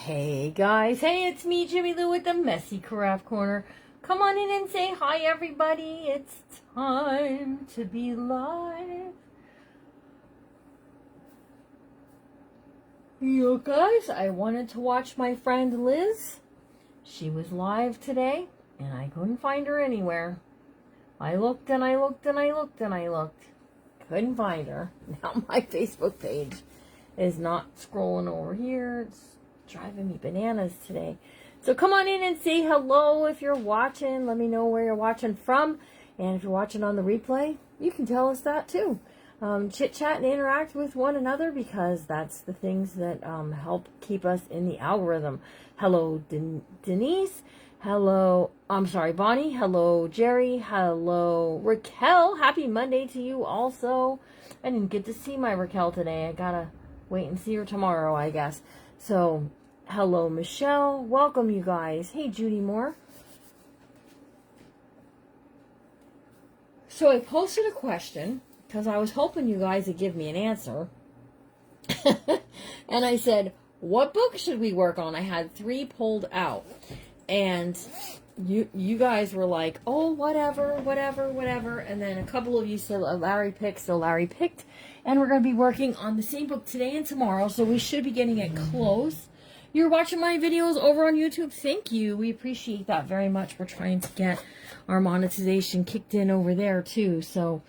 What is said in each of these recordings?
Hey guys, hey, it's me, Jimmy Lou, with the Messy Carafe Corner. Come on in and say hi, everybody. It's time to be live. You guys, I wanted to watch my friend Liz. She was live today, and I couldn't find her anywhere. I looked and I looked and I looked and I looked. Couldn't find her. Now my Facebook page is not scrolling over here. It's driving me bananas today. So come on in and say hello if you're watching. Let me know where you're watching from. And if you're watching on the replay, you can tell us that too. Chit chat and interact with one another, because that's the things that help keep us in the algorithm. Hello, Denise. Hello, I'm sorry, Bonnie. Hello, Jerry. Hello, Raquel. Happy Monday to you also. I didn't get to see my Raquel today. I gotta wait and see her tomorrow, I guess. So, hello, Michelle. Welcome, you guys. Hey, Judy Moore. So I posted a question because I was hoping you guys would give me an answer. And I said, what book should we work on? I had 3 pulled out. And you guys were like, oh, whatever. And then a couple of you said Larry picked, so Larry picked. And we're going to be working on the same book today and tomorrow, so we should be getting it close. You're watching my videos over on YouTube. Thank you. We appreciate that very much. We're trying to get our monetization kicked in over there, too. So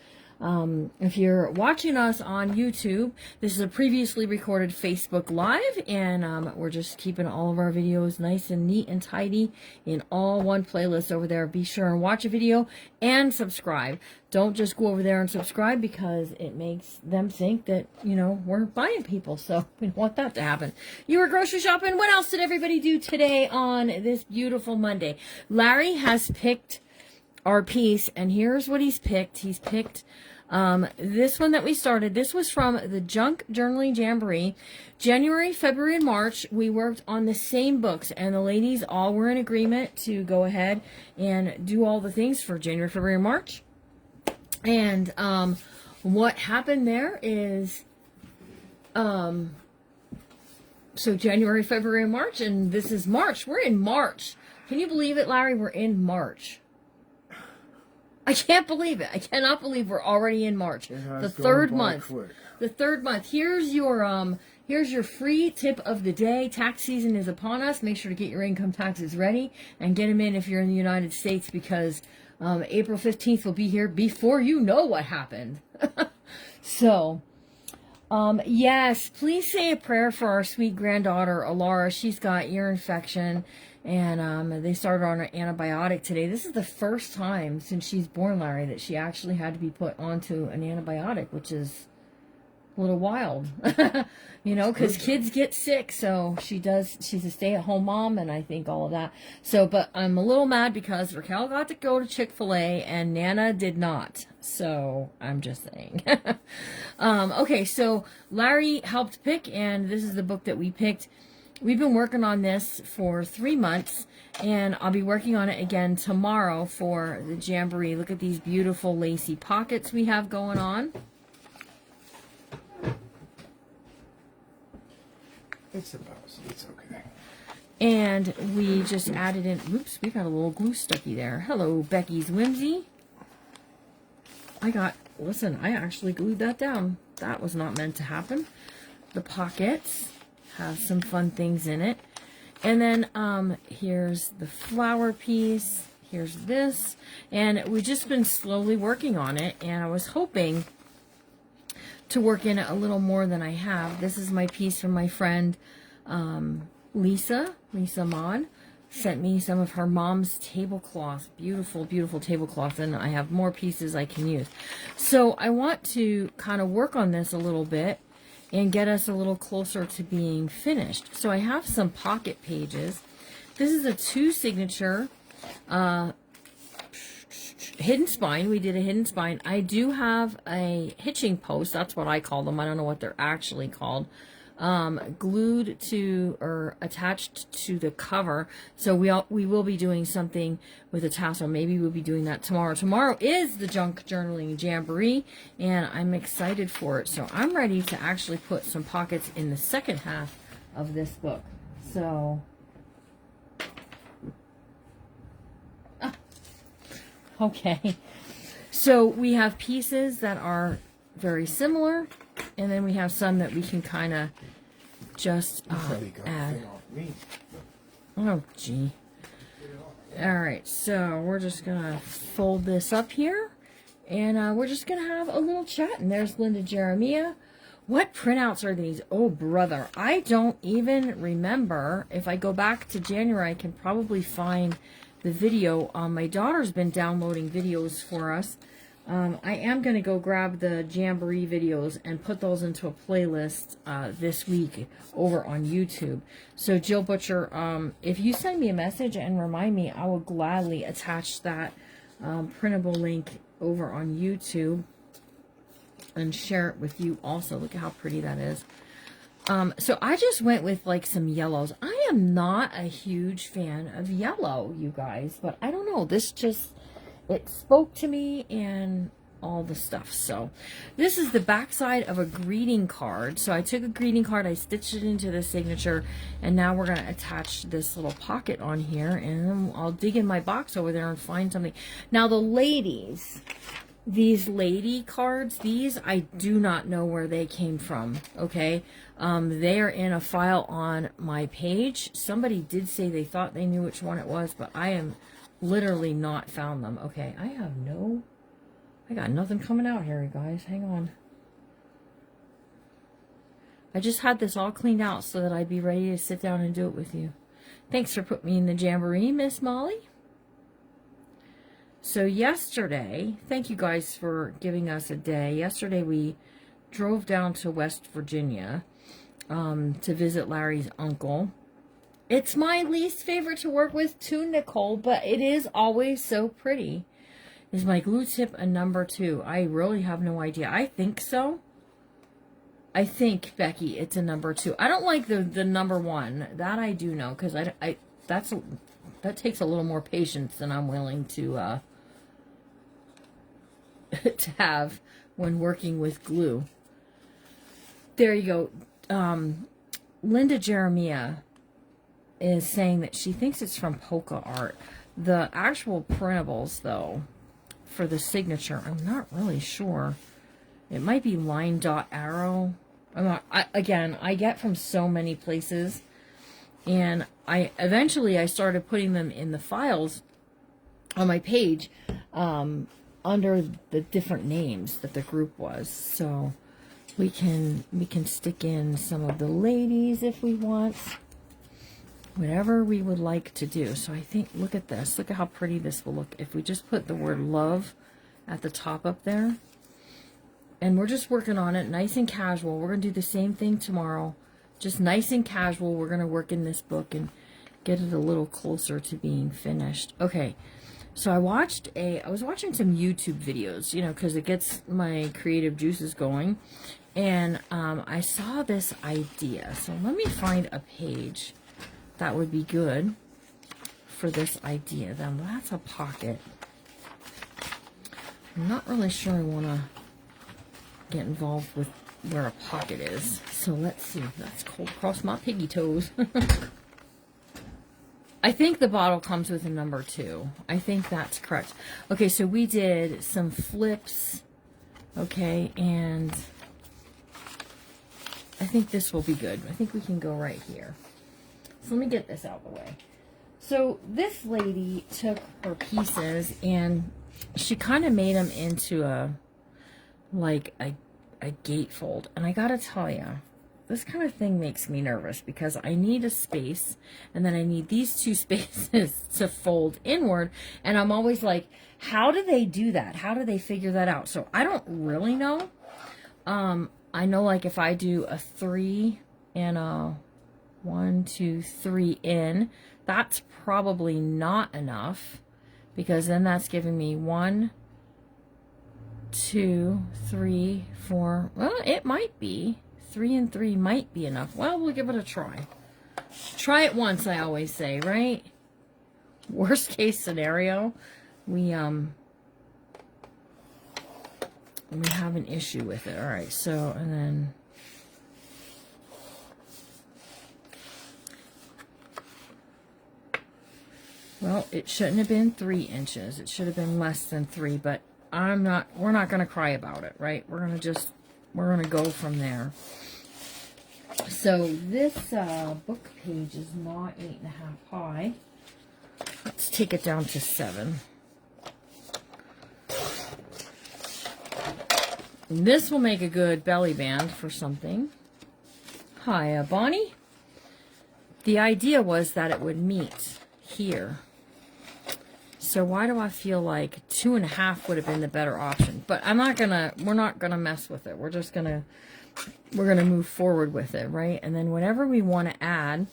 if you're watching us on YouTube, this is a previously recorded Facebook Live, and we're just keeping all of our videos nice and neat and tidy in all one playlist over there. Be sure and watch a video and subscribe. Don't just go over there and subscribe, because it makes them think that, you know, we're buying people, so we don't want that to happen. You were grocery shopping. What else did everybody do today on this beautiful Monday? Larry has picked our piece, and here's what he's picked. He's picked this one that we started. This was from the Junk Journaling Jamboree. January, February, and March, we worked on the same books, and the ladies all were in agreement to go ahead and do all the things for January, February, and March. And what happened there is, so January, February, and March, and this is March. We're in March. Can you believe it, Larry? We're in March. I can't believe it. I cannot believe we're already in March. The third month. The third month. Here's your free tip of the day. Tax season is upon us. Make sure to get your income taxes ready and get them in if you're in the United States, because April 15th will be here before you know what happened. So, yes, please say a prayer for our sweet granddaughter, Alara. She's got ear infection, and they started on an antibiotic today. This is the first time since she's born, Larry, that she actually had to be put onto an antibiotic, which is a little wild, you know, because kids get sick. So she's a stay-at-home mom, and I think all of that. So, but I'm a little mad because Raquel got to go to Chick-fil-A and Nana did not. So I'm just saying. Okay, so Larry helped pick, and this is the book that we picked. We've been working on this for 3 months, and I'll be working on it again tomorrow for the Jamboree. Look at these beautiful lacy pockets we have going on. It's a mouse. It's okay. And we just added in, oops, we got a little glue stucky there. Hello, Becky's Whimsy. Listen, I actually glued that down. That was not meant to happen. The pockets have some fun things in it. And then here's the flower piece. Here's this. And we've just been slowly working on it. And I was hoping to work in it a little more than I have. This is my piece from my friend Lisa Maud. Sent me some of her mom's tablecloth. Beautiful, beautiful tablecloth. And I have more pieces I can use. So I want to kind of work on this a little bit and get us a little closer to being finished. So I have some pocket pages. This is a 2-signature hidden spine. We did a hidden spine. I do have a hitching post. That's what I call them. I don't know what they're actually called. Glued to or attached to the cover. So we will be doing something with a tassel. Maybe we'll be doing that tomorrow. Tomorrow is the Junk Journaling Jamboree, and I'm excited for it. So I'm ready to actually put some pockets in the second half of this book. So, okay. So we have pieces that are very similar, and then we have some that we can kind of just add. Oh, gee. All right, so we're just gonna fold this up here, and we're just gonna have a little chat. And there's Linda Jeremiah. What printouts are these? Oh, brother, I don't even remember. If I go back to January, I can probably find the video. My daughter's been downloading videos for us. I am going to go grab the Jamboree videos and put those into a playlist this week over on YouTube. So, Jill Butcher, if you send me a message and remind me, I will gladly attach that printable link over on YouTube and share it with you also. Look at how pretty that is. So I just went with like some yellows. I am not a huge fan of yellow, you guys, but I don't know. This just, it spoke to me and all the stuff. So this is the backside of a greeting card. So I took a greeting card, I stitched it into the signature, and now we're going to attach this little pocket on here, and then I'll dig in my box over there and find something. Now the ladies, these lady cards, these I do not know where they came from, okay? They are in a file on my page. Somebody did say they thought they knew which one it was, but I am literally not found them. Okay, I got nothing coming out here, you guys. Hang on. I just had this all cleaned out so that I'd be ready to sit down and do it with you. Thanks for putting me in the Jamboree, Miss Molly. So yesterday, thank you guys for giving us a day. Yesterday we drove down to West Virginia to visit Larry's uncle. It's my least favorite to work with too, Nicole, but it is always so pretty. Is my glue tip a number 2? I really have no idea. I think so. I think, Becky, it's a number 2. I don't like the number 1. That I do know, because that takes a little more patience than I'm willing to to have when working with glue. There you go. Linda Jeremiah is saying that she thinks it's from Polka Art. The actual printables, though, for the signature, I'm not really sure. It might be line dot arrow. I get from so many places, and eventually I started putting them in the files on my page under the different names that the group was. So we can stick in some of the ladies if we want, whatever we would like to do. So I think, look at this. Look at how pretty this will look if we just put the word love at the top up there. And we're just working on it, nice and casual. We're going to do the same thing tomorrow. Just nice and casual. We're going to work in this book and get it a little closer to being finished. Okay, so I was watching some YouTube videos, you know, because it gets my creative juices going. And I saw this idea. So let me find a page that would be good for this idea. Then that's a pocket. I'm not really sure I want to get involved with where a pocket is. So let's see. That's cold across my piggy toes. I think the bottle comes with a number 2. I think that's correct. Okay, so we did some flips. Okay, and I think this will be good. I think we can go right here. So let me get this out of the way. So this lady took her pieces and she kind of made them into a gatefold. And I gotta tell you, this kind of thing makes me nervous because I need a space and then I need these 2 spaces to fold inward. And I'm always like, how do they do that? How do they figure that out? So I don't really know. I know, like, if I do a 3 and a 1, 2, 3 in, that's probably not enough, because then that's giving me 1, 2, 3, 4. Well, it might be 3 and 3 might be enough. Well, we'll give it a try. Try it once, I always say, right? Worst case scenario, we have an issue with it. All right, so, and then Well, it shouldn't have been 3 inches. It should have been less than 3, but we're not going to cry about it, right? We're going to go from there. So this book page is not 8.5 high. Let's take it down to 7. This will make a good belly band for something. Hi, Bonnie. The idea was that it would meet here. So why do I feel like 2.5 would have been the better option? But we're not gonna mess with it. We're gonna move forward with it, right? And then whenever we want to add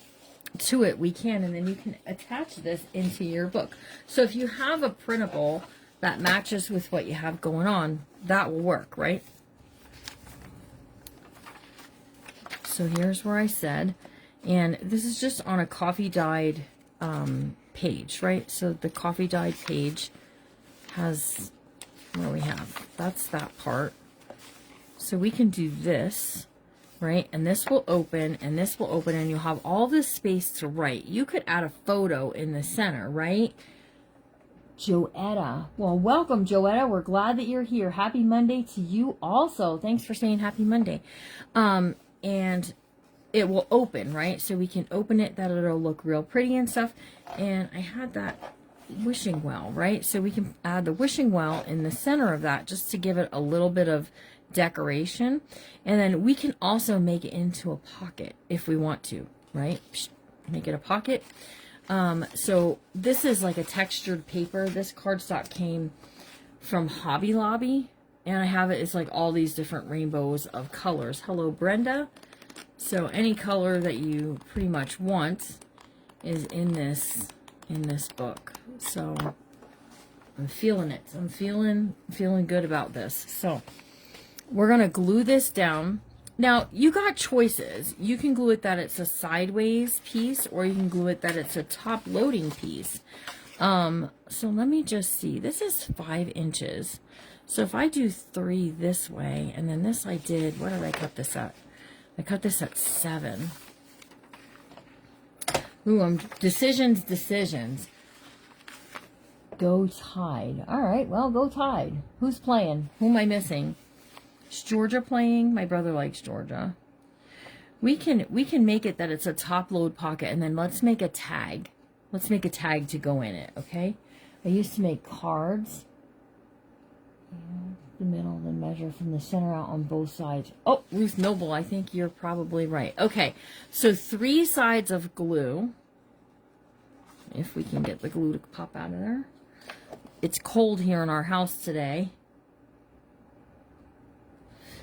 to it, we can, and then you can attach this into your book. So if you have a printable that matches with what you have going on, that will work, right? So here's where I said, and this is just on a coffee dyed page, right? So the coffee dyed page has, what do we have? That's that part. So we can do this, right? And this will open, and this will open, and you'll have all this space to write. You could add a photo in the center, right? Joetta. Well, welcome, Joetta. We're glad that you're here. Happy Monday to you also. Thanks for saying happy Monday. And it will open, right? So we can open it, that it'll look real pretty and stuff. And I had that wishing well, right? So we can add the wishing well in the center of that just to give it a little bit of decoration. And then we can also make it into a pocket if we want to, right? Make it a pocket. So this is like a textured paper. This cardstock came from Hobby Lobby, and I have it. It's like all these different rainbows of colors. Hello, Brenda. So any color that you pretty much want is in this book. So I'm feeling it. I'm feeling good about this. So we're going to glue this down. Now, you got choices. You can glue it that it's a sideways piece, or you can glue it that it's a top loading piece. So let me just see. This is 5 inches. So if I do 3 this way, and then this I did, what did I cut this at? I cut this at 7. Ooh, decisions. Go Tide. All right, well, go Tide. Who's playing? Who am I missing? Is Georgia playing? My brother likes Georgia. We can make it that it's a top load pocket, and then let's make a tag. Let's make a tag to go in it, okay? I used to make cards. The middle, then measure from the center out on both sides. Oh, Ruth Noble, I think you're probably right. Okay, so 3 sides of glue. If we can get the glue to pop out of there. It's cold here in our house today.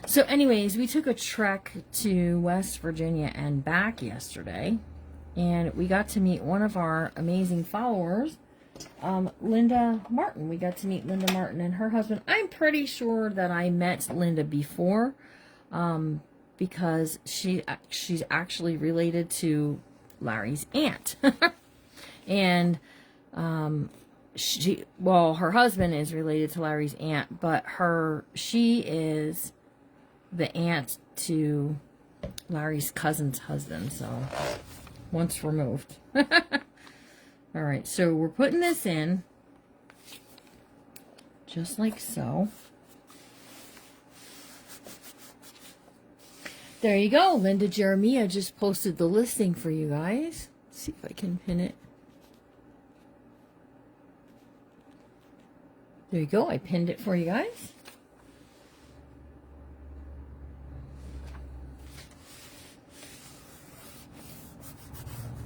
So anyways, we took a trek to West Virginia and back yesterday, and we got to meet one of our amazing followers, Linda Martin. We got to meet Linda Martin and her husband. I'm pretty sure that I met Linda before, because she's actually related to Larry's aunt. And her husband is related to Larry's aunt, but she is the aunt to Larry's cousin's husband, so once removed. All right, so we're putting this in just like so. There you go. Linda Jeremiah just posted the listing for you guys. Let's see if I can pin it. There you go. I pinned it for you guys.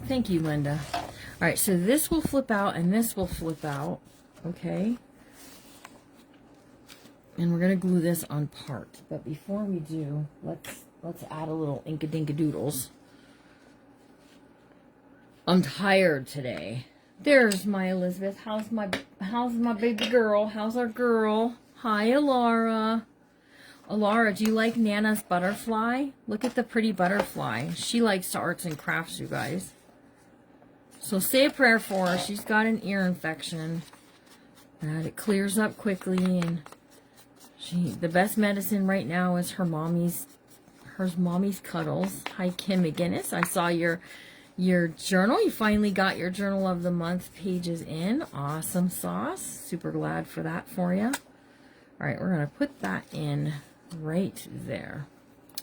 Thank you, Linda. All right, so this will flip out and this will flip out, okay? And we're gonna glue this on part. But before we do, let's add a little Inka-Dinka-Doodles. I'm tired today. There's my Elizabeth. How's my baby girl? How's our girl? Hi, Alara. Alara, do you like Nana's butterfly? Look at the pretty butterfly. She likes to arts and crafts, you guys. So say a prayer for her. She's got an ear infection. And it clears up quickly, and the best medicine right now is her mommy's cuddles. Hi, Kim McGinnis. I saw your your journal. You finally got your journal of the month pages in. Awesome sauce. Super glad for that for you. All right, we're going to put that in right there.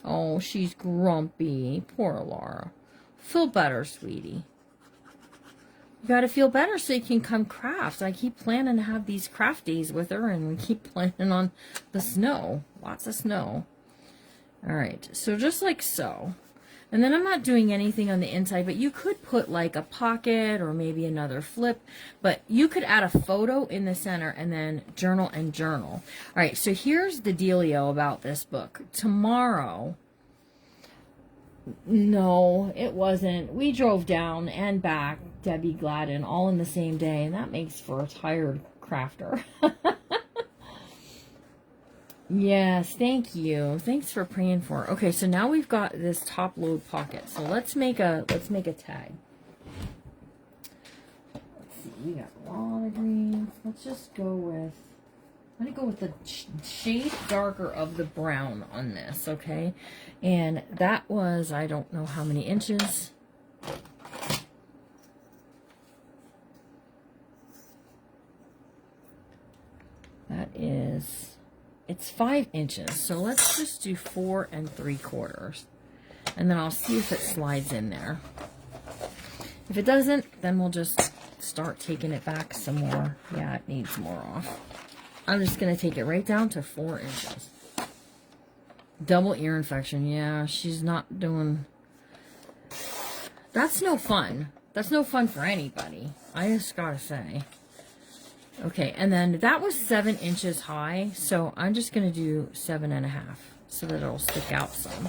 Oh, she's grumpy. Poor Laura. Feel better, sweetie. You got to feel better so you can come craft. I keep planning to have these craft days with her, and we keep planning on the snow. Lots of snow. All right, so just like so. And then I'm not doing anything on the inside, but you could put like a pocket or maybe another flip, but you could add a photo in the center and then journal and journal. All right, so here's the dealio about this book. Tomorrow, no, it wasn't. We drove down and back, Debbie Gladden, all in the same day, and that makes for a tired crafter. Yes, thank you. Thanks for praying for her. Okay, so now we've got this top load pocket. So let's make a tag. Let's see, we got a lot of greens. Let's just go with, I'm gonna go with the shade darker of the brown on this, okay? And that was, I don't know how many inches. That is, it's 5 inches, so let's just do 4 3/4, and then I'll see if it slides in there. If it doesn't, then we'll just start taking it back some more. Yeah, it needs more off. I'm just gonna take it right down to 4 inches. Double ear infection. Yeah, she's not doing. That's no fun. That's no fun for anybody. I just gotta say. Okay, and then that was 7 inches high, so I'm just going to do 7.5 so that it'll stick out some.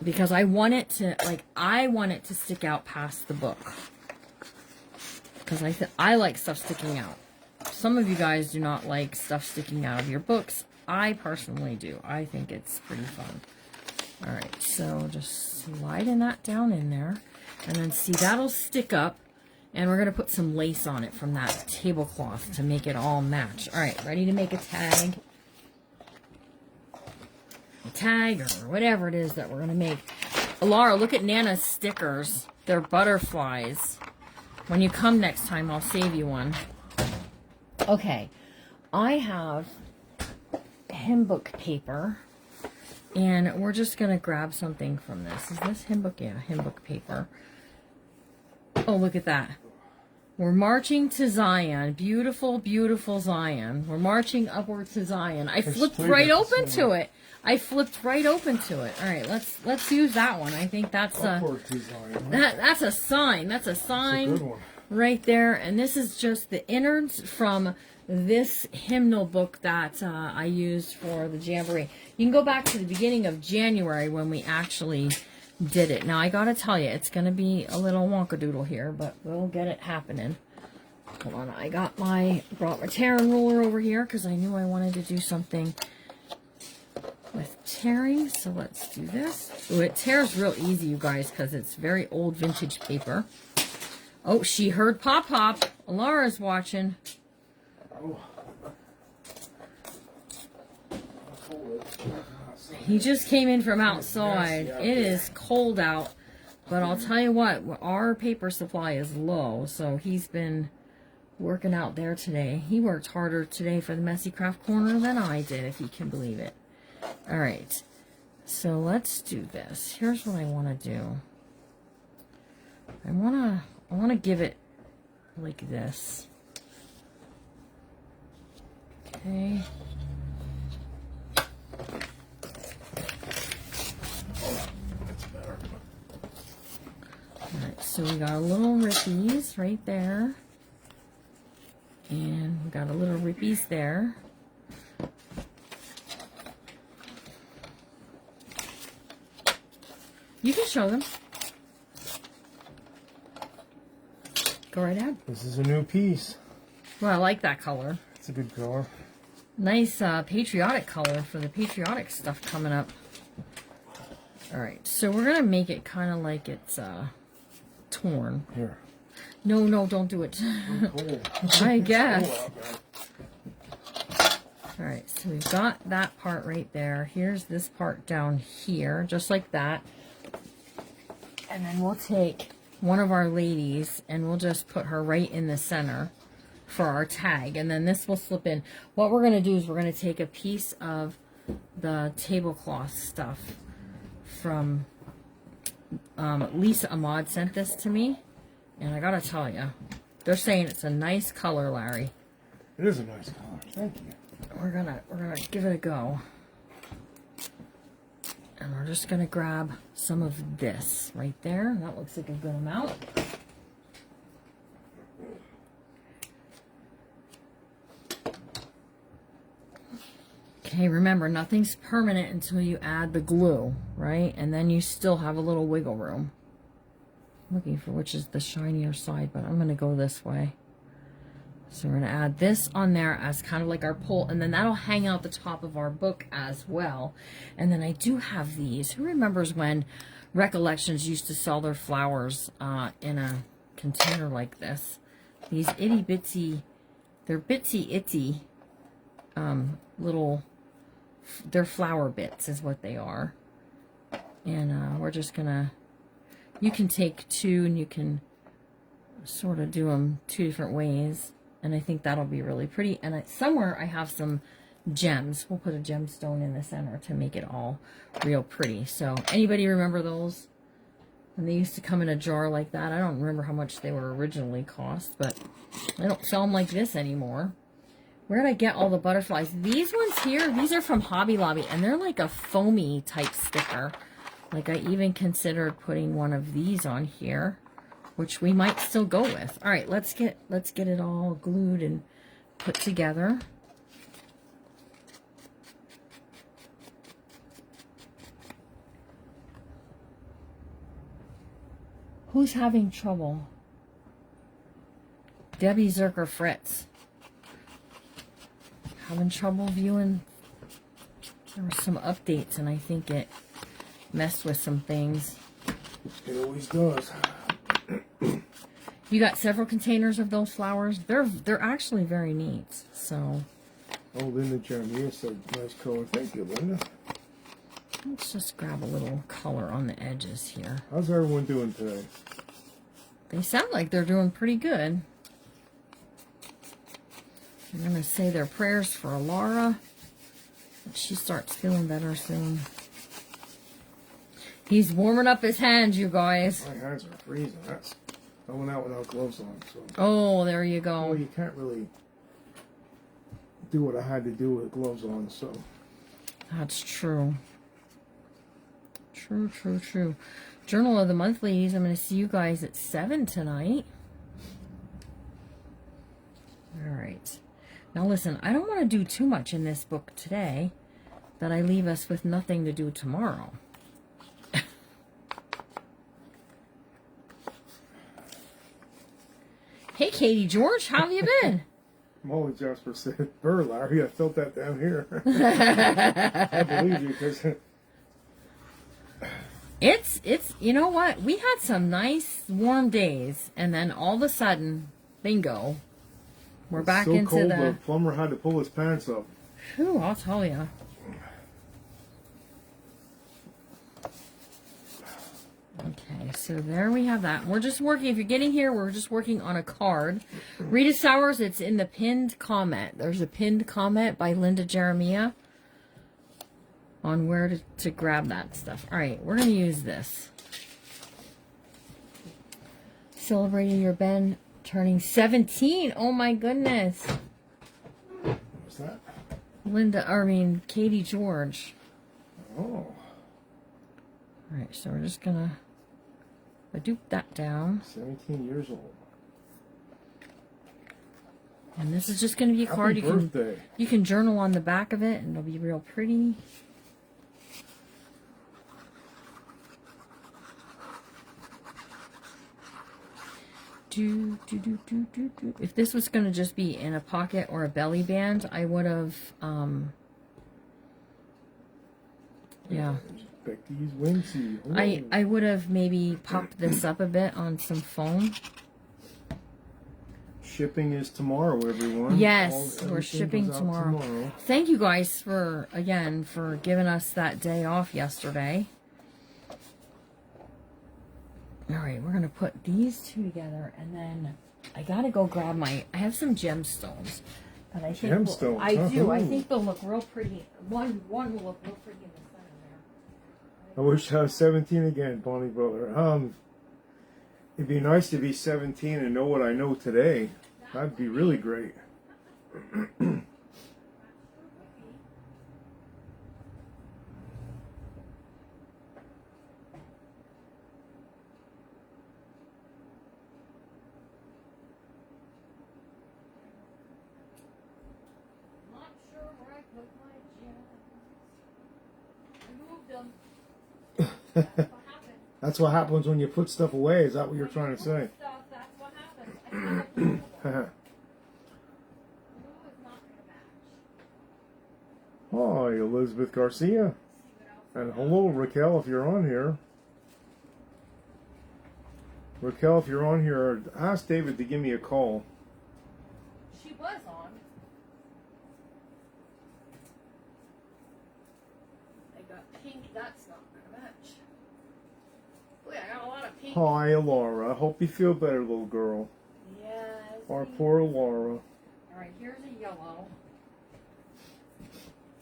Because I want it to, like, I want it to stick out past the book. Because I like stuff sticking out. Some of you guys do not like stuff sticking out of your books. I personally do. I think it's pretty fun. All right, so just sliding that down in there. And then see, that'll stick up. And we're going to put some lace on it from that tablecloth to make it all match. All right, ready to make a tag? A tag or whatever it is that we're going to make. Laura, look at Nana's stickers. They're butterflies. When you come next time, I'll save you one. Okay, I have hymn book paper. And we're just going to grab something from this. Is this hymn book? Yeah, hymn book paper. Oh, look at that. We're marching to Zion. Beautiful, beautiful Zion. We're marching upward to Zion. I flipped right open to it. I flipped right open to it. All right, let's use that one. I think that's Upward to Zion. that's a sign. That's a sign. That's a good one. Right there. And this is just the innards from this hymnal book that I used for the Jamboree. You can go back to the beginning of January when we actually did it. Now, I gotta tell you, it's gonna be a little wonkadoodle here, but we'll get it happening. Hold on, I brought my tearing ruler over here because I knew I wanted to do something with tearing. So let's do this. Ooh, it tears real easy, you guys, because it's very old vintage paper. Oh, she heard Pop Pop. Laura's watching. Oh. He just came in from outside. It is cold out. But I'll tell you what, our paper supply is low. So he's been working out there today. He worked harder today for the Messy Craft Corner than I did, if you can believe it. All right. So let's do this. Here's what I want to do. I want to give it like this. Okay. Alright, so we got a little rippies right there. And we got a little rippies there. You can show them. Go right ahead. This is a new piece. Well, I like that color. It's a good color. Nice patriotic color for the patriotic stuff coming up. Alright, so we're going to make it kind of like it's torn. Here. No, don't do it. Cool. I guess. Alright, so we've got that part right there. Here's this part down here, just like that. And then we'll take one of our ladies and we'll just put her right in the center for our tag. And then this will slip in. What we're going to do is we're going to take a piece of the tablecloth stuff from Lisa Ahmad sent this to me. And I got to tell you, they're saying it's a nice color, Larry. It is a nice color. Thank you. We're gonna give it a go. And we're just gonna grab some of this right there. That looks like a good amount. Okay, remember, nothing's permanent until you add the glue, right? And then you still have a little wiggle room. I'm looking for which is the shinier side, but I'm gonna go this way. So we're going to add this on there as kind of like our pole, and then that'll hang out the top of our book as well. And then I do have these. Who remembers when Recollections used to sell their flowers in a container like this? These itty bitsy, they're bitsy itty little, they're flower bits is what they are. And we're just going to, you can take two and you can sort of do them two different ways. And I think that'll be really pretty. And somewhere I have some gems. We'll put a gemstone in the center to make it all real pretty. So anybody remember those? And they used to come in a jar like that. I don't remember how much they were originally cost, but I don't sell them like this anymore. Where did I get all the butterflies? These ones here, these are from Hobby Lobby, and they're like a foamy type sticker. Like I even considered putting one of these on here, which we might still go with. All right, let's get it all glued and put together. Who's having trouble? Debbie Zerker Fritz. Having trouble viewing. There were some updates and I think it messed with some things. It always does. You got several containers of those flowers. They're actually very neat. So Oh, Linda Jeremiah said nice color. Thank you, Linda. let's just grab a little color on the edges here. How's everyone doing today? They sound like they're doing pretty good. I'm gonna say their prayers for Laura. She starts feeling better soon. He's warming up his hands, you guys. My hands are freezing. I went out without gloves on, so. Oh, there you go. Well, you can't really do what I had to do with gloves on, so. That's true. True, true, true. Journal of the Month, ladies. I'm going to see you guys at 7 tonight. All right. Now listen, I don't want to do too much in this book today that I leave us with nothing to do tomorrow. Hey, Katie George, how have you been? Molly Jasper said, "Burr, Larry, I felt that down here." I believe you, because it's you know what? We had some nice warm days, and then all of a sudden, bingo, we're back so into cold, the the plumber had to pull his pants up. Whew, I'll tell you. Okay, so there we have that. We're just working, if you're getting here, we're just working on a card. Rita Sowers, it's in the pinned comment. There's a pinned comment by Linda Jeremiah on where to grab that stuff. All right, we're going to use this. Celebrating your Ben turning 17. Oh my goodness. What's that? Katie George. Oh. All right, so we're just going to dupe that down. 17 years old. And this is just going to be a card. You can journal on the back of it, and it'll be real pretty. If this was going to just be in a pocket or a belly band, I would have, yeah. Becky's Wincy. I would have maybe popped this up a bit on some foam. Shipping is tomorrow, everyone. Yes, we're Everything shipping goes out tomorrow. Thank you guys for giving us that day off yesterday. All right, we're going to put these two together, and then I got to go grab I have some gemstones. And I think Gemstones? I do. I Ooh. think they'll look real pretty. One will look real pretty in the center there. I wish I was 17 again, Bonnie Butler. It'd be nice to be 17 and know what I know today. That'd be really great. Not sure where I put my gems. I moved them. That's what happened. That's what happens when you put stuff away. Is that what you're trying to say? Stuff, that's what happens. I have to move them. Glue is not going to match. Hi, Elizabeth Garcia. And hello, Raquel, if you're on here. Raquel, if you're on here, ask David to give me a call. She was on. I got pink. That's not going to match. Boy, I got a lot of pink. Hi, Laura. Hope you feel better, little girl. Yes. Our poor Laura. All right, here's a yellow.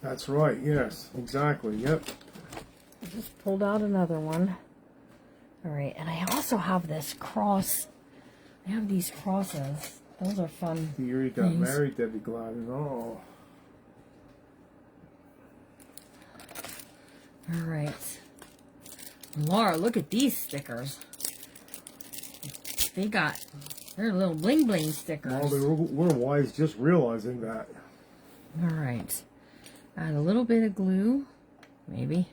That's right. Yes, exactly. Yep. I just pulled out another one. All right, and I also have this cross. I have these crosses. Those are fun. Here you got things. married, Debbie Gladden. Oh. All right. Laura, look at these stickers. They're little bling bling stickers. Well, we're wise just realizing that. All right. Add a little bit of glue, maybe.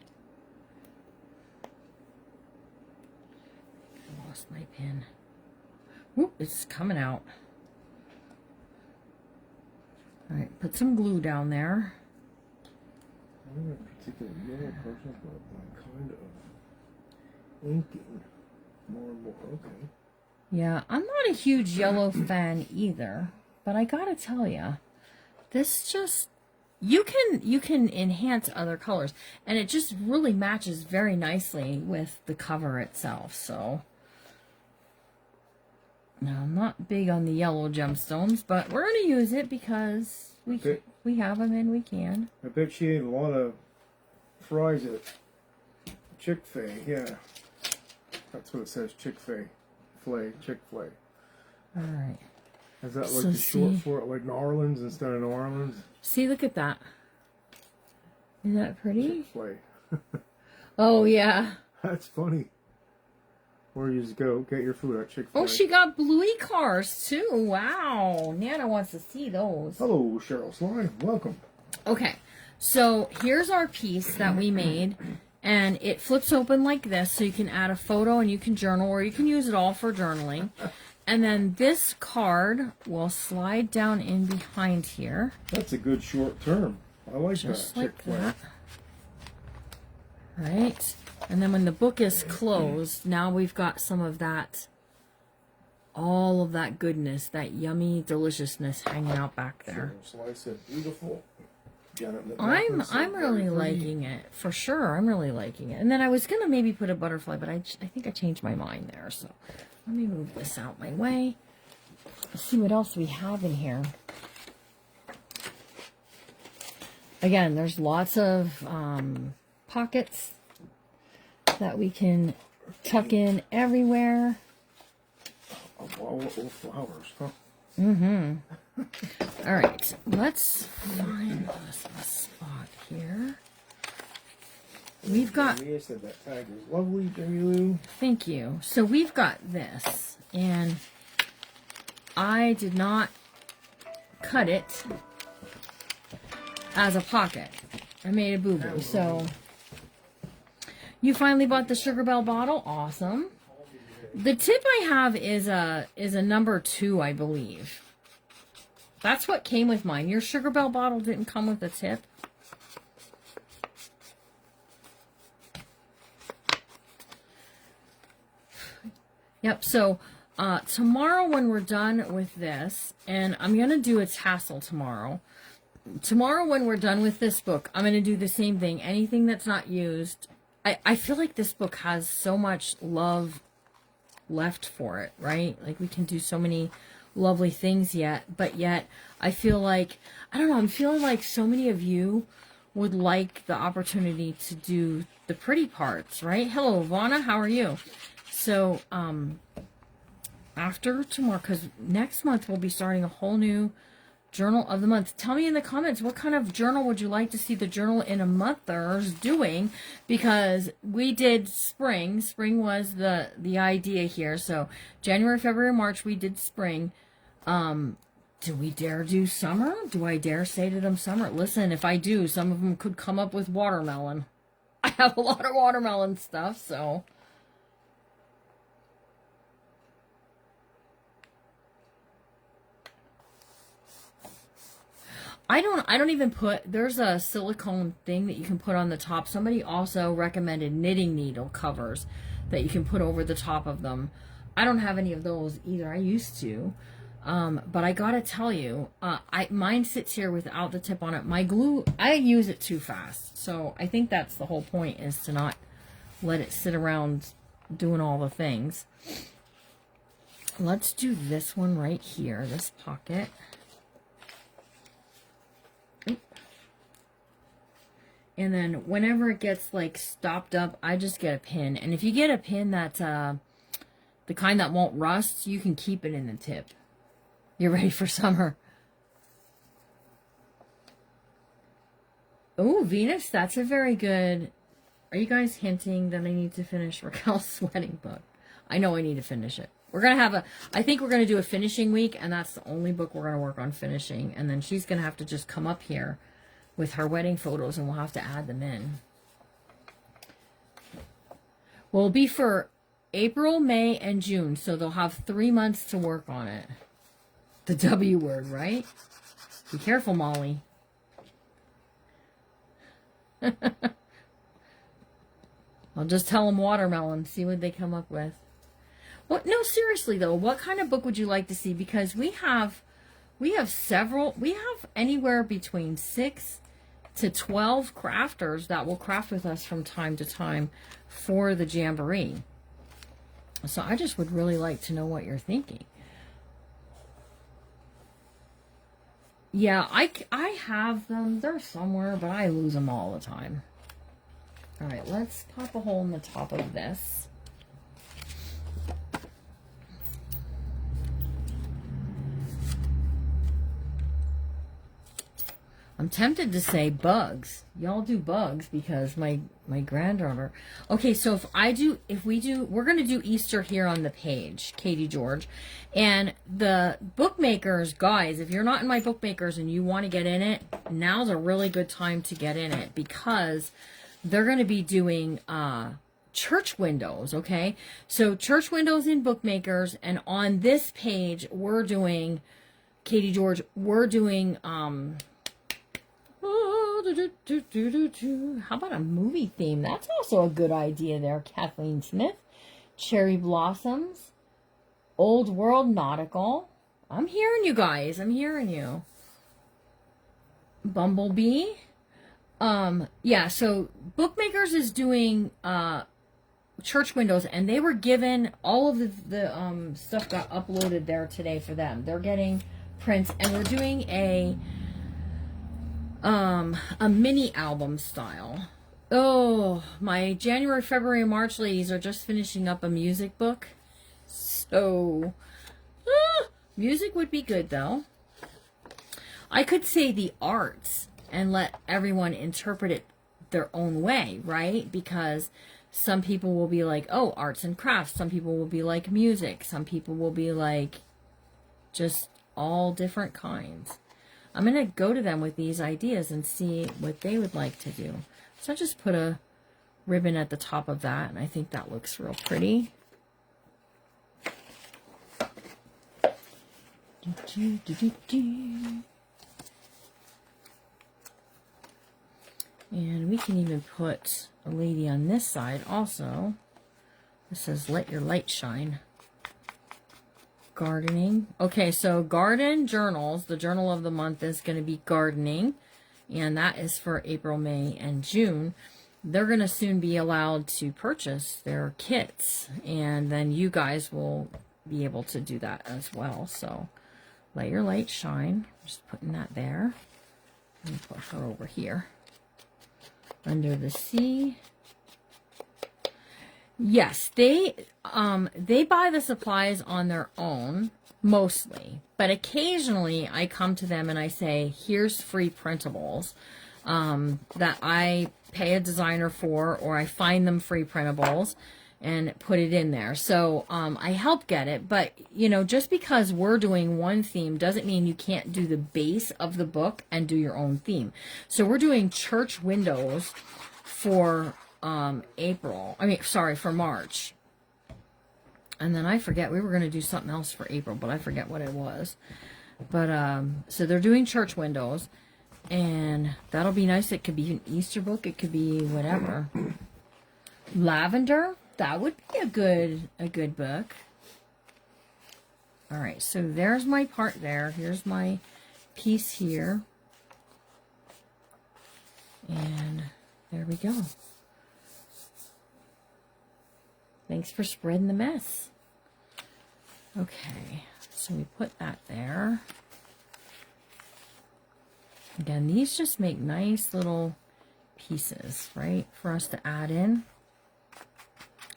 I lost my pin. Whoop, it's coming out. All right, put some glue down there. I'm not a particular yellow person, but I'm kind of inking more and more. Okay. Yeah, I'm not a huge yellow fan either, but I gotta tell you, this just you can enhance other colors, and it just really matches very nicely with the cover itself. So now I'm not big on the yellow gemstones, but we're gonna use it because we have them and we can. I bet she ate a lot of fries at Chick-fil-A. Yeah, that's what it says. Chick-fil-A. Chick-fil-A. All right. Is that like So the short see- for it, like New Orleans instead of New Orleans? See, look at that. Isn't that pretty? Chick-fil-A. Oh yeah. That's funny. Or you just go get your food at Chick-fil-A. Oh, she got bluey cars too. Wow. Nana wants to see those. Hello, Cheryl Sly. Welcome. Okay, so here's our piece that we made, and it flips open like this, so you can add a photo and you can journal, or you can use it all for journaling. And then this card will slide down in behind here. That's a good short term. I like Just that. like Chick-fil-A. that. Right? And then when the book is closed, now we've got some of that, all of that goodness, that yummy deliciousness hanging out back there. Cheryl Sly said beautiful. Janet I'm McLaughlin said really very pretty. liking it, for sure. I'm really liking it. And then I was going to maybe put a butterfly, but I think I changed my mind there. So let me move this out my way. Let's see what else we have in here. Again, there's lots of pockets that we can tuck in everywhere. Of all little flowers, huh? Mm-hmm. All right, let's find us a spot here. We've got... Mia said that tag is lovely, Jamie Lou. Thank you. So we've got this, and I did not cut it as a pocket. I made a boo-boo. So you finally bought the Sugar Bell bottle. Awesome. The tip I have is a number 2, I believe. That's what came with mine. Your Sugar Bell bottle didn't come with a tip. Yep, so tomorrow when we're done with this, and I'm going to do a tassel tomorrow. Tomorrow when we're done with this book, I'm going to do the same thing. Anything that's not used. I feel like this book has so much love left for it, right? Like we can do so many lovely things but yet I feel like, I don't know, I'm feeling like so many of you would like the opportunity to do the pretty parts, right? Hello, Ivana, how are you? So, after tomorrow, because next month we'll be starting a whole new journal of the month. Tell me in the comments, what kind of journal would you like to see the journal in a monthers doing? Because we did spring. Spring was the idea here. So January, February, March, we did spring. Do we dare do summer? Do I dare say to them summer? Listen, if I do, some of them could come up with watermelon. I have a lot of watermelon stuff, so. I don't even put, there's a silicone thing that you can put on the top. Somebody also recommended knitting needle covers that you can put over the top of them. I don't have any of those either. I used to. But I gotta tell you, mine sits here without the tip on it. My glue, I use it too fast. So I think that's the whole point, is to not let it sit around doing all the things. Let's do this one right here, this pocket. And then whenever it gets like stopped up, I just get a pin. And if you get a pin that's the kind that won't rust, you can keep it in the tip. You're ready for summer. Oh, Venus, that's a very good... Are you guys hinting that I need to finish Raquel's wedding book? I know I need to finish it. We're going to have I think we're going to do a finishing week, and that's the only book we're going to work on finishing. And then she's going to have to just come up here with her wedding photos, and we'll have to add them in. Well, it'll be for April, May, and June, so they'll have 3 months to work on it. The W word, right? Be careful, Molly. I'll just tell them watermelon, see what they come up with. What? No, seriously though, what kind of book would you like to see? Because we have several. We have anywhere between 6 to 12 crafters that will craft with us from time to time for the Jamboree. So I just would really like to know what you're thinking. Yeah, I have them. They're somewhere, but I lose them all the time. All right, let's pop a hole in the top of this. I'm tempted to say bugs. Y'all do bugs because my granddaughter. Okay, so we're going to do Easter here on the page, Katie George. And the bookmakers, guys, if you're not in my bookmakers and you want to get in it, now's a really good time to get in it, because they're going to be doing church windows, okay? So church windows in bookmakers, and on this page, we're doing, Katie George, we're doing, how about a movie theme? That's also a good idea there, Kathleen Smith. Cherry Blossoms. Old World Nautical. I'm hearing you guys. I'm hearing you. Bumblebee. Yeah, so Bookmakers is doing church windows, and they were given all of the stuff got uploaded there today for them. They're getting prints, and we're doing a mini album style. Oh, my January, February, and March ladies are just finishing up a music book. So, music would be good though. I could say the arts and let everyone interpret it their own way, right? Because some people will be like, oh, arts and crafts. Some people will be like music. Some people will be like just all different kinds. I'm going to go to them with these ideas and see what they would like to do. So I just put a ribbon at the top of that, and I think that looks real pretty. And we can even put a lady on this side also. It says, let your light shine. Gardening. Okay, so garden journals. The journal of the month is going to be gardening. And that is for April, May, and June. they're going to soon be allowed to purchase their kits, and then you guys will be able to do that as well. So let your light shine. Just putting that there. Let me put her over here. Under the sea. Yes, they buy the supplies on their own, mostly. But occasionally I come to them and I say, here's free printables that I pay a designer for, or I find them free printables and put it in there. So I help get it, but you know, just because we're doing one theme doesn't mean you can't do the base of the book and do your own theme. So we're doing church windows for for March. And then I forget, we were going to do something else for April, but I forget what it was. But so they're doing church windows, and that'll be nice. It could be an Easter book, it could be whatever. Lavender, that would be a good book. All right, so there's my part there. Here's my piece here. And there we go. Thanks for spreading the mess. Okay, so we put that there. Again, these just make nice little pieces, right, for us to add in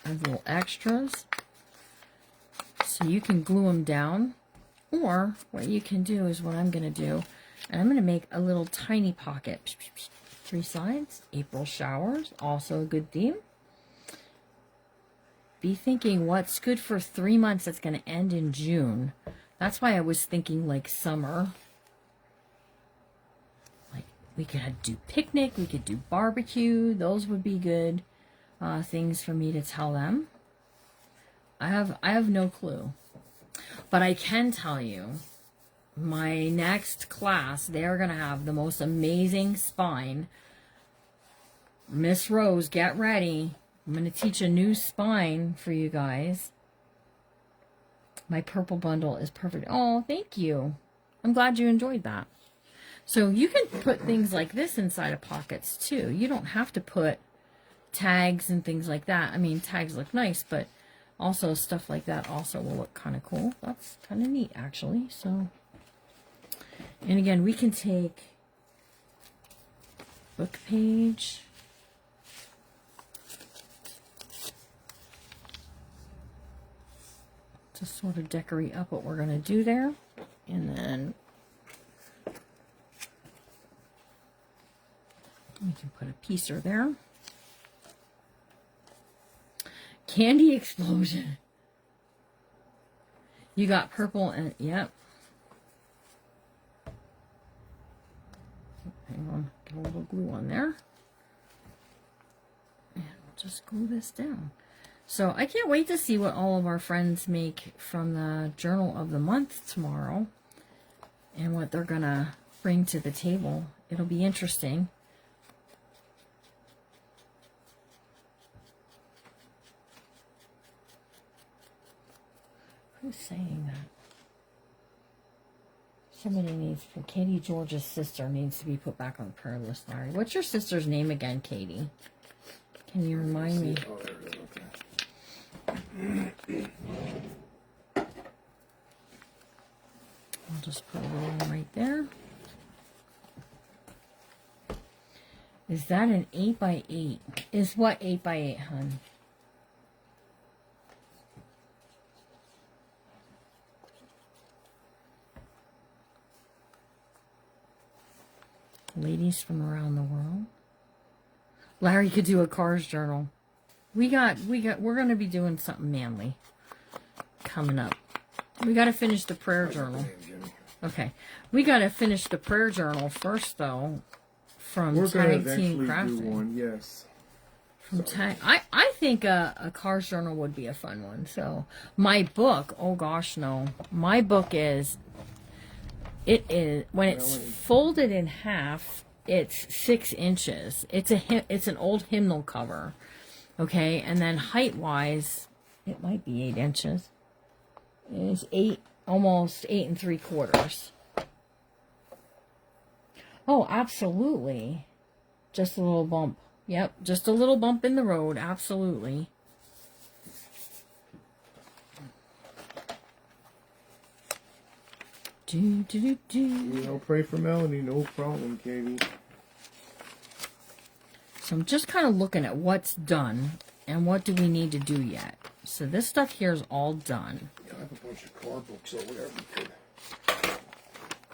as little extras. So you can glue them down, or what you can do is what I'm going to do, and I'm going to make a little tiny pocket. 3 sides. April showers, also a good theme. Be thinking what's good for 3 months that's going to end in June. That's why I was thinking like summer. Like we could do picnic, we could do barbecue. Those would be good things for me to tell them. I have no clue. But I can tell you, my next class, they're going to have the most amazing spine. Miss Rose, get ready. I'm going to teach a new spine for you guys. My purple bundle is perfect. Oh, thank you. I'm glad you enjoyed that. So you can put things like this inside of pockets too. You don't have to put tags and things like that. I mean, tags look nice, but also stuff like that also will look kind of cool. That's kind of neat, actually. So, and again, we can take book page. To sort of decorate up what we're going to do there. And then we can put a piecer there. Candy explosion. You got purple and, yep. Hang on, get a little glue on there. And we'll just glue this down. So I can't wait to see what all of our friends make from the journal of the month tomorrow and what they're going to bring to the table. It'll be interesting. Who's saying that? Somebody needs, Katie George's sister needs to be put back on the prayer list, Larry. What's your sister's name again, Katie? Can you remind me? Oh, there it is. Okay. I'll just put a little one right there. Is that an 8x8? Is what 8x8, hon? Ladies from around the world. Larry could do a Cars journal. We're going to be doing something manly coming up. We got to finish the prayer journal. Okay. We got to finish the prayer journal first, though, from Tag Team Crafting. Do one, yes. From Tag, I think a Cars journal would be a fun one. So, my book, oh gosh, no. My book is, when it's folded in half, it's 6 inches. It's an old hymnal cover. Okay, and then height-wise, it might be 8 inches. It's almost 8 3/4. Oh, absolutely. Just a little bump. Yep, just a little bump in the road, absolutely. Do, do, do, do. You know, pray for Melanie, no problem, Katie. So I'm just kind of looking at what's done and what do we need to do yet. So this stuff here is all done. Yeah, I have a bunch of car books over there we could.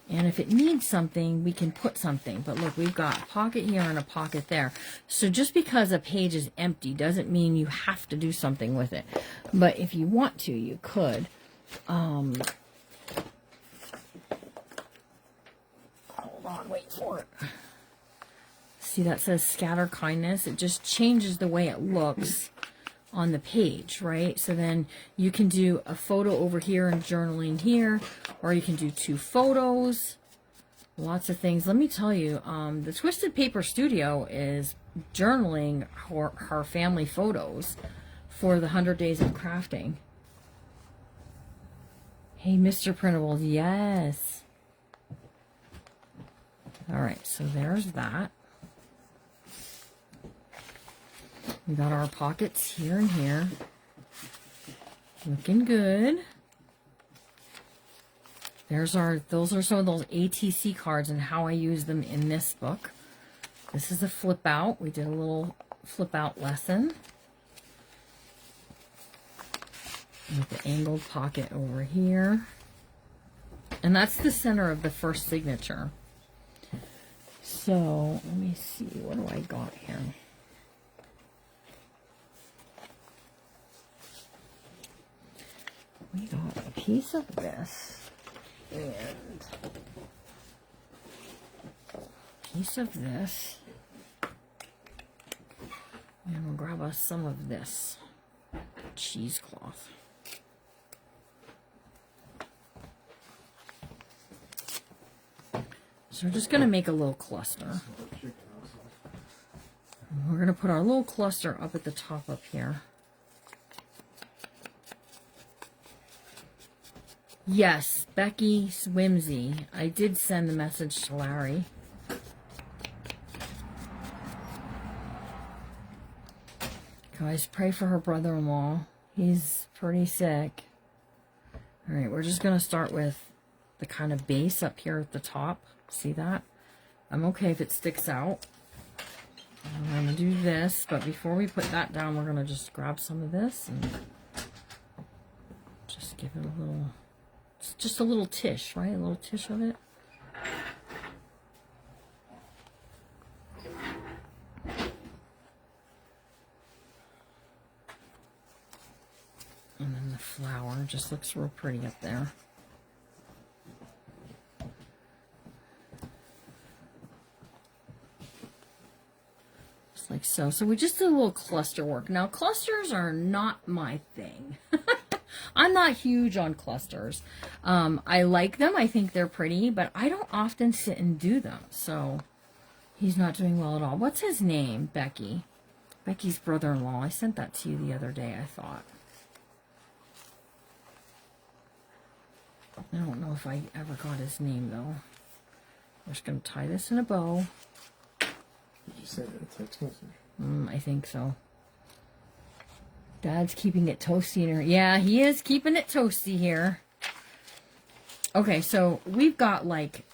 And if it needs something, we can put something. But look, we've got a pocket here and a pocket there. So just because a page is empty doesn't mean you have to do something with it. But if you want to, you could. Hold on, wait for it. See, that says scatter kindness. It just changes the way it looks on the page, right? So then you can do a photo over here and journaling here, or you can do 2 photos. Lots of things. Let me tell you, the Twisted Paper Studio is journaling her family photos for the 100 Days of Crafting. Hey, Mr. Printables, yes. All right, so there's that. We got our pockets here and here. Looking good. Those are some of those ATC cards and how I use them in this book. This is a flip out. We did a little flip out lesson. With the angled pocket over here. And that's the center of the first signature. So, let me see. What do I got here? We got a piece of this and a piece of this, and we'll grab us some of this cheesecloth. So we're just going to make a little cluster. We're going to put our little cluster up at the top up here. Yes, Becky Swimsy. I did send the message to Larry. Guys, pray for her brother-in-law. He's pretty sick. Alright, we're just going to start with the kind of base up here at the top. See that? I'm okay if it sticks out. I'm going to do this, but before we put that down, we're going to just grab some of this and just give it a little... Just a little tish, right? A little tish of it. And then the flower just looks real pretty up there. Just like so. So we just did a little cluster work. Now, clusters are not my thing. I'm not huge on clusters. I like them. I think they're pretty, but I don't often sit and do them. So he's not doing well at all. What's his name? Becky. Becky's brother-in-law. I sent that to you the other day, I thought. I don't know if I ever got his name, though. I'm just going to tie this in a bow. Did you send it a text message? I think so. Dad's keeping it toasty in her. Yeah, he is keeping it toasty here. Okay, so we've got like...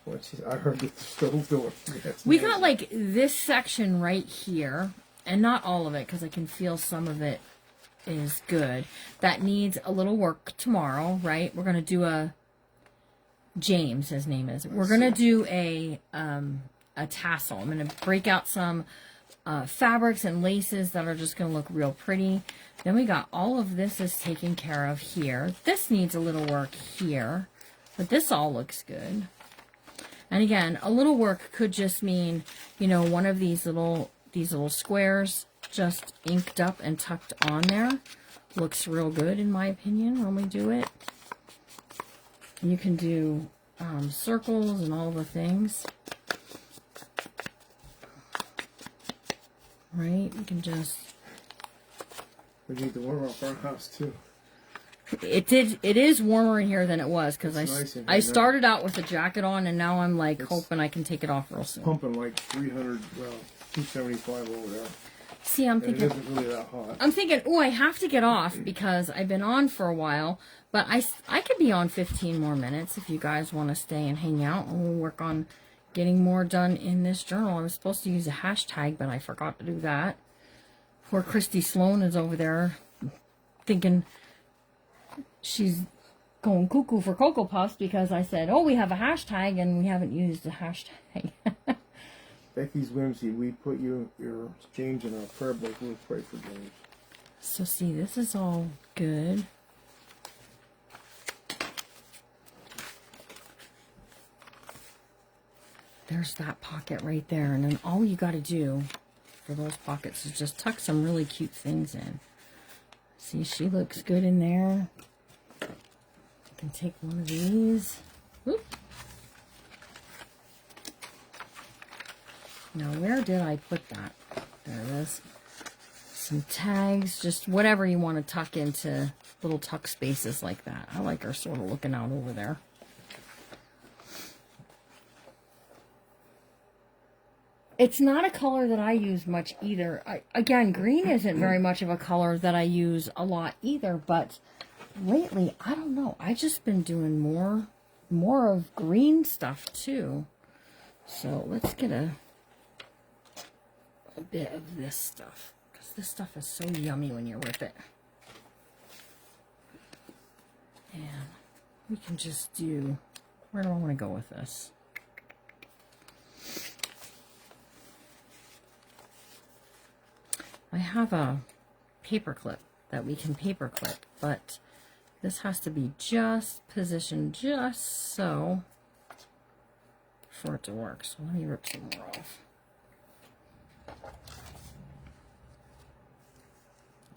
I heard the stove door. We got like this section right here. And not all of it, because I can feel some of it is good. That needs a little work tomorrow, right? We're going to do a... James, his name is. We're going to do a tassel. I'm going to break out some... fabrics and laces that are just going to look real pretty. Then we got all of this is taken care of here. This needs a little work here, but this all looks good. And again, a little work could just mean, you know, one of these little squares just inked up and tucked on there. Looks real good in my opinion when we do it. You can do circles and all the things. Right, you can just... We need to warm up our house too. It is warmer in here than it was because I started out with a jacket on and now I'm like hoping I can take it off real soon. Pumping like 300, well, 275 over there. See, I'm And it thinking, isn't really that hot. I'm thinking, oh, I have to get off because I've been on for a while, but I could be on 15 more minutes if you guys want to stay and hang out, and we'll work on getting more done in this journal. I was supposed to use a hashtag, but I forgot to do that. Poor Christy Sloan is over there thinking she's going cuckoo for Cocoa Puffs because I said, oh, we have a hashtag and we haven't used the hashtag. Becky's whimsy. We put your James in our prayer book. We'll pray for James. So see, this is all good. There's that pocket right there. And then all you got to do for those pockets is just tuck some really cute things in. See, she looks good in there. I can take one of these. Whoop. Now, where did I put that? There it is. Some tags, just whatever you want to tuck into little tuck spaces like that. I like her sort of looking out over there. It's not a color that I use much either. Again, green isn't very much of a color that I use a lot either, but lately, I don't know. I've just been doing more of green stuff too. So let's get a bit of this stuff, because this stuff is so yummy when you're with it. And we can just do, where do I want to go with this? I have a paper clip that we can paper clip, but this has to be just positioned just so for it to work. So let me rip some more off.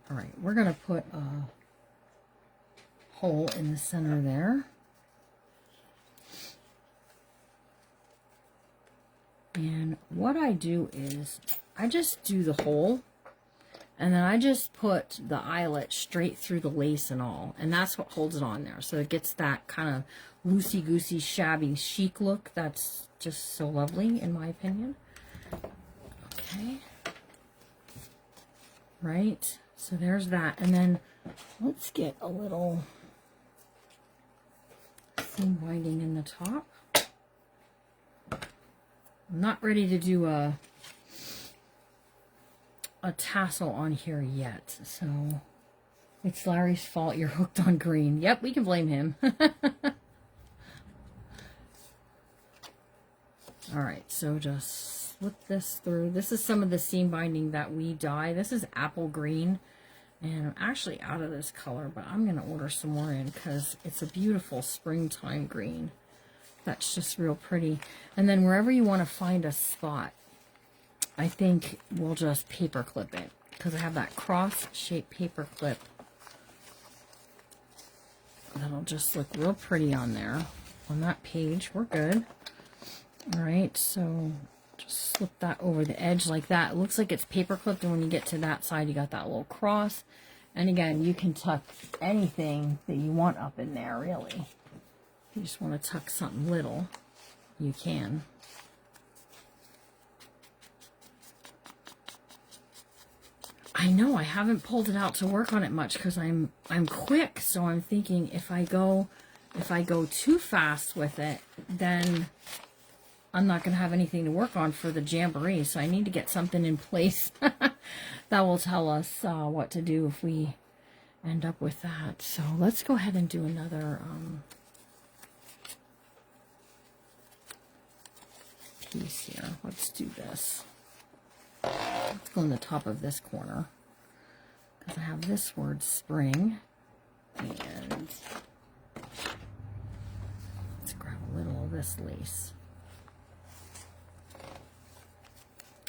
All right, we're going to put a hole in the center there. And what I do is I just do the hole, and then I just put the eyelet straight through the lace and all, and that's what holds it on there. So it gets that kind of loosey-goosey, shabby, chic look. That's just so lovely, in my opinion. Okay. Right. So there's that. And then let's get a little seam winding in the top. I'm not ready to do a tassel on here yet, so it's Larry's fault you're hooked on green. Yep, we can blame him. Alright, so just slip this through. This is some of the seam binding that we dye. This is apple green, and I'm actually out of this color, but I'm going to order some more in because it's a beautiful springtime green. That's just real pretty. And then wherever you want to find a spot, I think we'll just paper clip it, because I have that cross-shaped paper clip that'll just look real pretty on there. On that page, we're good. Alright, so just slip that over the edge like that. It looks like it's paper clipped, and when you get to that side, you got that little cross. And again, you can tuck anything that you want up in there, really. If you just want to tuck something little, you can. I know I haven't pulled it out to work on it much because I'm quick, so I'm thinking if I go too fast with it, then I'm not going to have anything to work on for the jamboree. So I need to get something in place that will tell us what to do if we end up with that. So let's go ahead and do another piece here. Let's do this. Let's go on the top of this corner, because I have this word spring, and let's grab a little of this lace.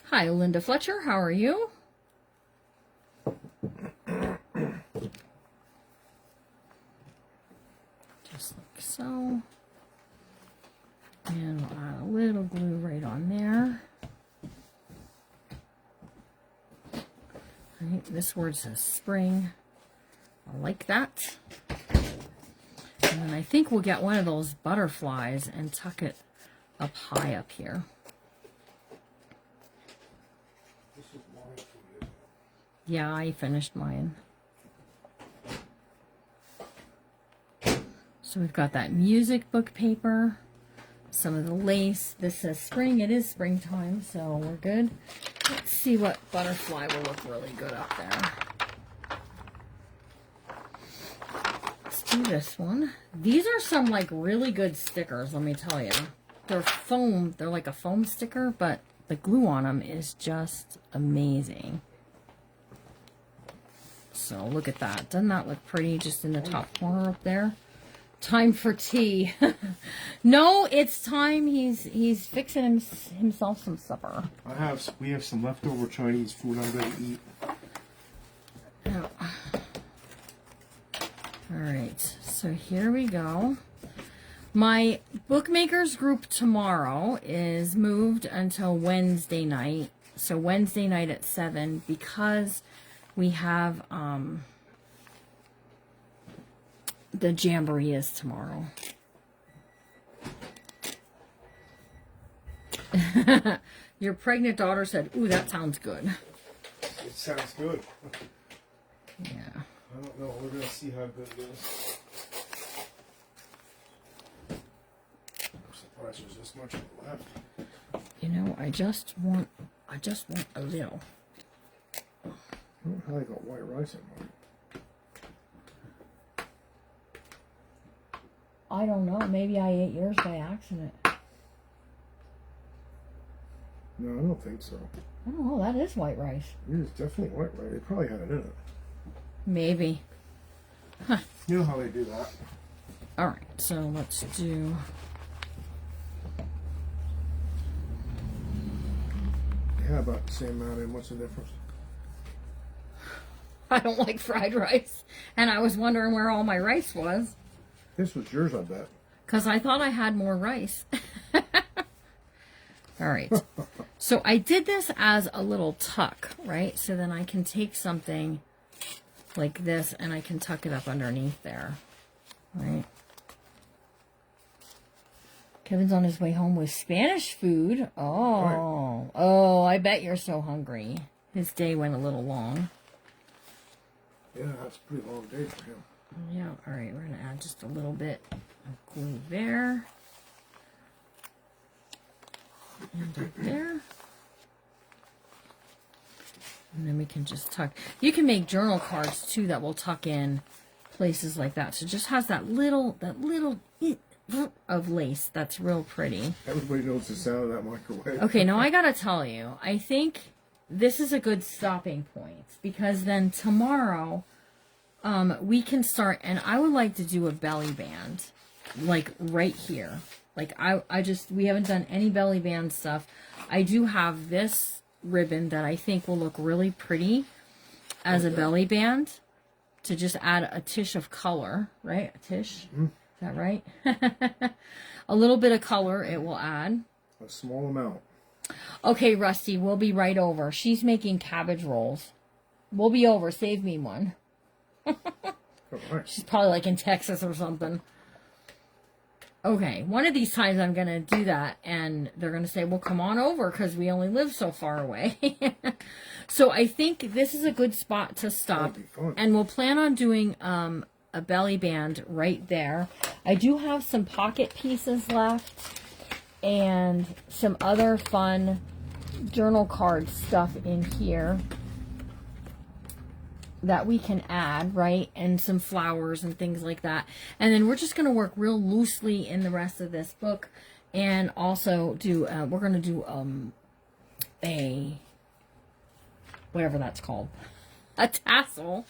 Hi, Linda Fletcher, how are you? Just like so. And we'll add a little glue right on there. Right, this word says spring. I like that. And then I think we'll get one of those butterflies and tuck it up high up here. Yeah, I finished mine. So we've got that music book paper, some of the lace. This says spring. It is springtime, so we're good. Let's see what butterfly will look really good up there. Let's do this one. These are some like really good stickers, let me tell you. They're foam. They're like a foam sticker, but the glue on them is just amazing. So look at that. Doesn't that look pretty just in the top corner up there? Time for tea. No, it's time. He's fixing himself some supper. We have some leftover Chinese food I'm going to eat. Oh. All right, so here we go. My bookmakers group tomorrow is moved until Wednesday night. So Wednesday night at 7 because we have the jamboree is tomorrow. Your pregnant daughter said, "Ooh, that sounds good." It sounds good. Yeah. I don't know. We're going to see how good it is. I'm surprised there's this much left. You know, I just want a little. I don't know how they got white rice in mine. I don't know. Maybe I ate yours by accident. No, I don't think so. I don't know. That is white rice. It is definitely white rice. They probably had it in it. Maybe. Huh. You know how they do that. All right. So let's do. Yeah, about the same amount. And what's the difference? I don't like fried rice, and I was wondering where all my rice was. This was yours, I bet. Because I thought I had more rice. All right. So I did this as a little tuck, right? So then I can take something like this and I can tuck it up underneath there, right? Kevin's on his way home with Spanish food. Oh, Right. Oh, I bet you're so hungry. His day went a little long. Yeah, that's a pretty long day for him. Yeah, all right, we're going to add just a little bit of glue there. And up there. And then we can just tuck. You can make journal cards, too, that will tuck in places like that. So it just has that little of lace that's real pretty. Everybody knows the sound of that microwave. Okay, now I got to tell you, I think this is a good stopping point. Because then tomorrow... we can start, and I would like to do a belly band, like right here. Like we haven't done any belly band stuff. I do have this ribbon that I think will look really pretty as a belly band to just add a tish of color, right? A tish, is that right? A little bit of color it will add. A small amount. Okay, Rusty, we'll be right over. She's making cabbage rolls. We'll be over. Save me one. She's probably like in Texas or something. Okay, one of these times I'm going to do that, and they're going to say, well, come on over, because we only live so far away. So I think this is a good spot to stop, and we'll plan on doing a belly band right there. I do have some pocket pieces left, and some other fun journal card stuff in here that we can add, right? And some flowers and things like that. And then we're just going to work real loosely in the rest of this book. And also do, we're going to do a, whatever that's called. A tassel.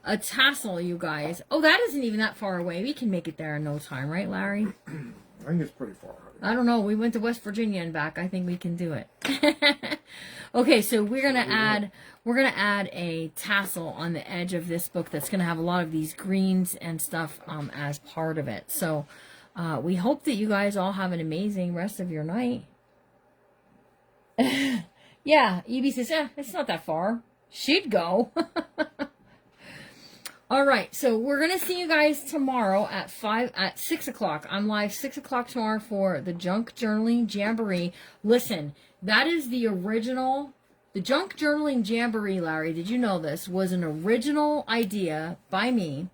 A tassel, you guys. Oh, that isn't even that far away. We can make it there in no time, right, Larry? I think it's pretty far. I don't know. We went to West Virginia and back. I think we can do it. Okay, so we're gonna add a tassel on the edge of this book that's gonna have a lot of these greens and stuff as part of it. So we hope that you guys all have an amazing rest of your night. Yeah, Evie says, it's not that far. She'd go. All right, so we're going to see you guys tomorrow at 6 o'clock. I'm live 6 o'clock tomorrow for the Junk Journaling Jamboree. Listen, that is the original The Junk Journaling Jamboree, Larry, did you know this, was an original idea by me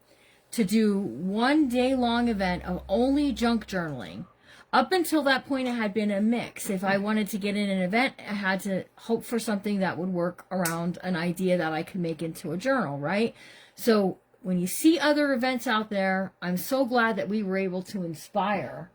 to do 1 day long event of only junk journaling. Up until that point, it had been a mix. If I wanted to get in an event, I had to hope for something that would work around an idea that I could make into a journal, right? So when you see other events out there, I'm so glad that we were able to inspire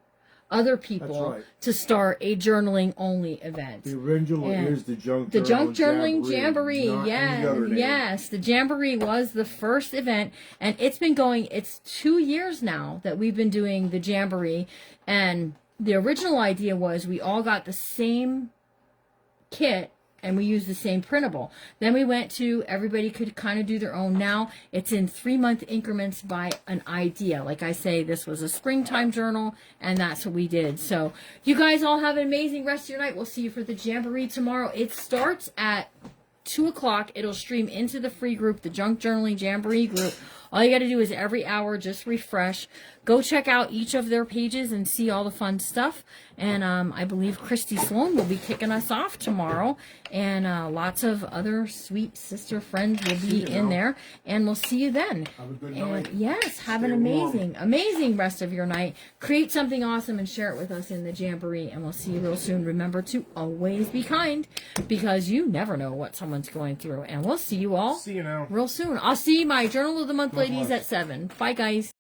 other people to start a journaling only event. The original is the Junk Journaling Jamboree. Yes, the Jamboree was the first event, and it's been going, it's 2 years now that we've been doing the Jamboree, and the original idea was we all got the same kit and we used the same printable. Then we went to, everybody could kind of do their own. Now it's in 3-month increments by an idea. Like I say, this was a springtime journal, and that's what we did. So you guys all have an amazing rest of your night. We'll see you for the Jamboree tomorrow. It starts at 2 o'clock. It'll stream into the free group, the Junk Journaling Jamboree group. All you got to do is every hour just refresh. Go check out each of their pages and see all the fun stuff. And I believe Christy Sloan will be kicking us off tomorrow. And lots of other sweet sister friends will be in there. And we'll see you then. Have a good night. Yes, have an amazing rest of your night. Create something awesome and share it with us in the Jamboree. And we'll see you real soon. Remember to always be kind, because you never know what someone's going through. And we'll see you all See you now. real soon. I'll see my Journal of the Month ladies at 7. Bye, guys.